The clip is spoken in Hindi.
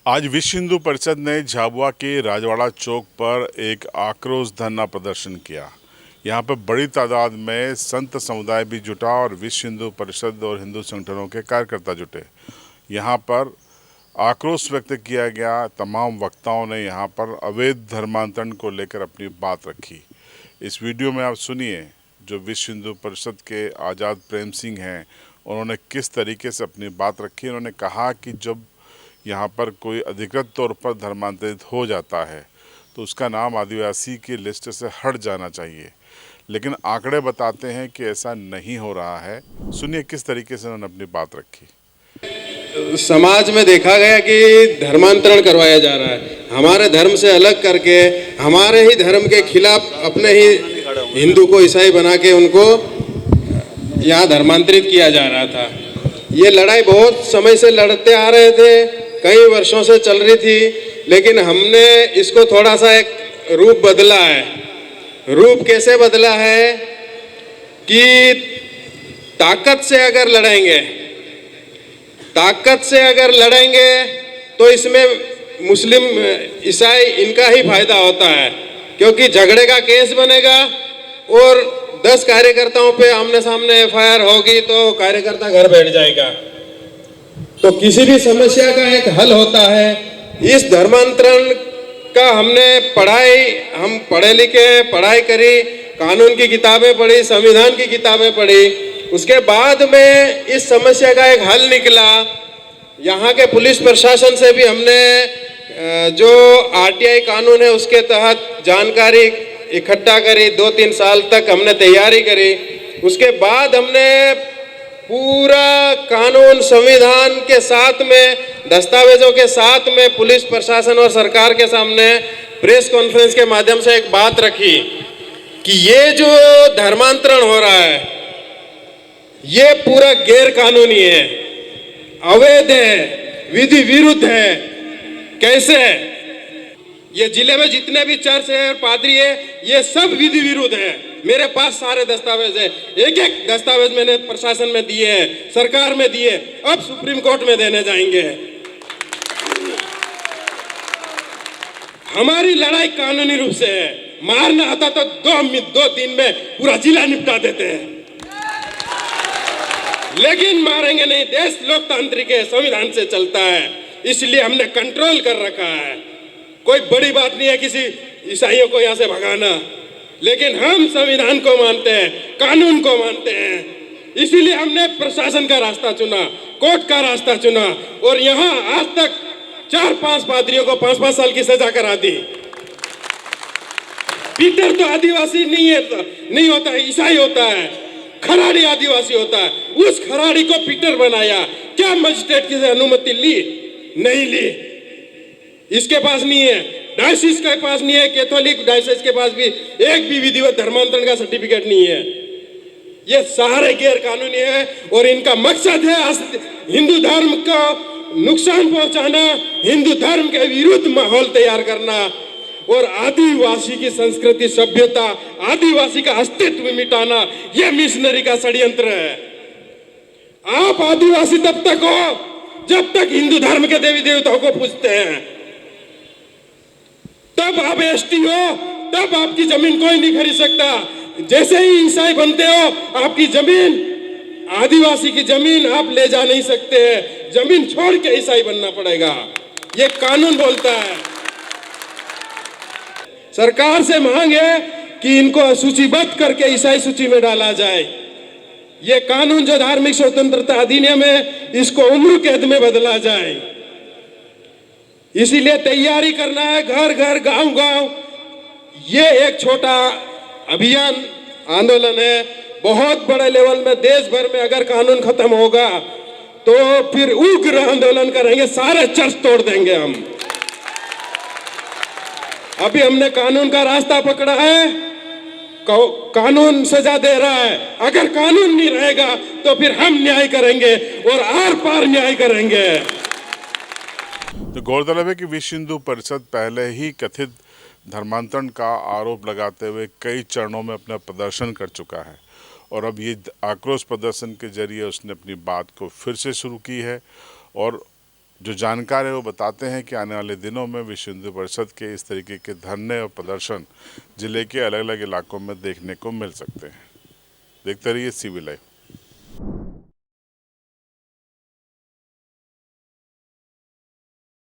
आज विश्व हिंदू परिषद ने झाबुआ के राजवाड़ा चौक पर एक आक्रोश धरना प्रदर्शन किया। यहाँ पर बड़ी तादाद में संत समुदाय भी जुटा और विश्व हिंदू परिषद और हिंदू संगठनों के कार्यकर्ता जुटे। यहाँ पर आक्रोश व्यक्त किया गया। तमाम वक्ताओं ने यहाँ पर अवैध धर्मांतरण को लेकर अपनी बात रखी। इस वीडियो में आप सुनिए जो विश्व हिंदू परिषद के आज़ाद प्रेम सिंह हैं, उन्होंने किस तरीके से अपनी बात रखी। उन्होंने कहा कि जब यहाँ पर कोई अधिकृत तौर पर धर्मांतरित हो जाता है तो उसका नाम आदिवासी की लिस्ट से हट जाना चाहिए, लेकिन आंकड़े बताते हैं कि ऐसा नहीं हो रहा है। सुनिए किस तरीके से उन्होंने अपनी बात रखी। समाज में देखा गया कि धर्मांतरण करवाया जा रहा है, हमारे धर्म से अलग करके हमारे ही धर्म के खिलाफ अपने ही हिंदू को ईसाई बना के उनको यहाँ धर्मांतरित किया जा रहा था। ये लड़ाई बहुत समय से लड़ते आ रहे थे, कई वर्षों से चल रही थी, लेकिन हमने इसको थोड़ा सा एक रूप बदला है। रूप कैसे बदला है कि ताकत से अगर लड़ेंगे तो इसमें मुस्लिम ईसाई इनका ही फायदा होता है, क्योंकि झगड़े का केस बनेगा और 10 कार्यकर्ताओं पे आमने सामने एफआईआर होगी तो कार्यकर्ता घर बैठ जाएगा। तो किसी भी समस्या का एक हल होता है। इस धर्मांतरण का हम पढ़े लिखे, पढ़ाई करी, कानून की किताबें पढ़ी, संविधान की किताबें पढ़ी, उसके बाद में इस समस्या का एक हल निकला। यहाँ के पुलिस प्रशासन से भी हमने जो आरटीआई कानून है उसके तहत जानकारी इकट्ठा करी। 2-3 साल तक हमने तैयारी करी। उसके बाद हमने पूरा कानून संविधान के साथ में, दस्तावेजों के साथ में पुलिस प्रशासन और सरकार के सामने प्रेस कॉन्फ्रेंस के माध्यम से एक बात रखी कि ये जो धर्मांतरण हो रहा है ये पूरा गैर कानूनी है, अवैध है, विधि विरुद्ध है। कैसे? ये जिले में जितने भी चर्च है और पादरी है ये सब विधि विरुद्ध है। मेरे पास सारे दस्तावेज है, एक एक दस्तावेज मैंने प्रशासन में दिए हैं, सरकार में दिए, अब सुप्रीम कोर्ट में देने जाएंगे। हमारी लड़ाई कानूनी रूप से है। मारना आता तो 2 दिन में पूरा जिला निपटा देते हैं, लेकिन मारेंगे नहीं। देश लोकतांत्रिक है, संविधान से चलता है, इसलिए हमने कंट्रोल कर रखा है। कोई बड़ी बात नहीं है किसी ईसाइयों को यहाँ से भगाना, लेकिन हम संविधान को मानते हैं, कानून को मानते हैं, इसीलिए हमने प्रशासन का रास्ता चुना, कोर्ट का रास्ता चुना और यहाँ आज तक 4-5 पादरियों को 5-5 साल की सजा करा दी। पीटर तो आदिवासी नहीं होता है, ईसाई होता है। खराड़ी आदिवासी होता है, उस खराड़ी को पीटर बनाया। क्या मजिस्ट्रेट की अनुमति ली? नहीं ली। इसके पास नहीं है, डायसिस के पास नहीं है, कैथोलिक डायसिस के पास भी एक भी विधिवत धर्मांतरण का सर्टिफिकेट नहीं है। ये सारे गैर कानूनी है और इनका मकसद है हिंदू धर्म को नुकसान पहुंचाना, हिंदू धर्म के विरुद्ध माहौल तैयार करना और आदिवासी की संस्कृति, सभ्यता, आदिवासी का अस्तित्व मिटाना। यह मिशनरी का षड्यंत्र है। आप आदिवासी तब तक हो जब तक हिंदू धर्म के देवी देवताओं को पूजते हैं, तब आप एसटी हो, तब आपकी जमीन कोई नहीं खरीद सकता। जैसे ही ईसाई बनते हो आपकी जमीन, आदिवासी की जमीन आप ले जा नहीं सकते हैं, जमीन छोड़ के ईसाई बनना पड़ेगा। ये कानून बोलता है। सरकार से मांग है कि इनको सूचीबद्ध करके ईसाई सूची में डाला जाए। ये कानून जो धार्मिक स्वतंत्रता अधिनियम है इसको उम्र कैद में बदला जाए। इसीलिए तैयारी करना है, घर घर, गांव गांव। ये एक छोटा अभियान, आंदोलन है। बहुत बड़े लेवल में देश भर में अगर कानून खत्म होगा तो फिर उग्र आंदोलन करेंगे, सारे चर्च तोड़ देंगे हम। अभी हमने कानून का रास्ता पकड़ा है, कानून सजा दे रहा है। अगर कानून नहीं रहेगा तो फिर हम न्याय करेंगे और आर पार न्याय करेंगे। तो गौरतलब है कि विश्व हिंदू परिषद पहले ही कथित धर्मांतरण का आरोप लगाते हुए कई चरणों में अपना प्रदर्शन कर चुका है और अब ये आक्रोश प्रदर्शन के जरिए उसने अपनी बात को फिर से शुरू की है और जो जानकार है वो बताते हैं कि आने वाले दिनों में विश्व हिंदू परिषद के इस तरीके के धरने और प्रदर्शन जिले के अलग अलग इलाकों में देखने को मिल सकते हैं। देखते रहिए CB लाइव।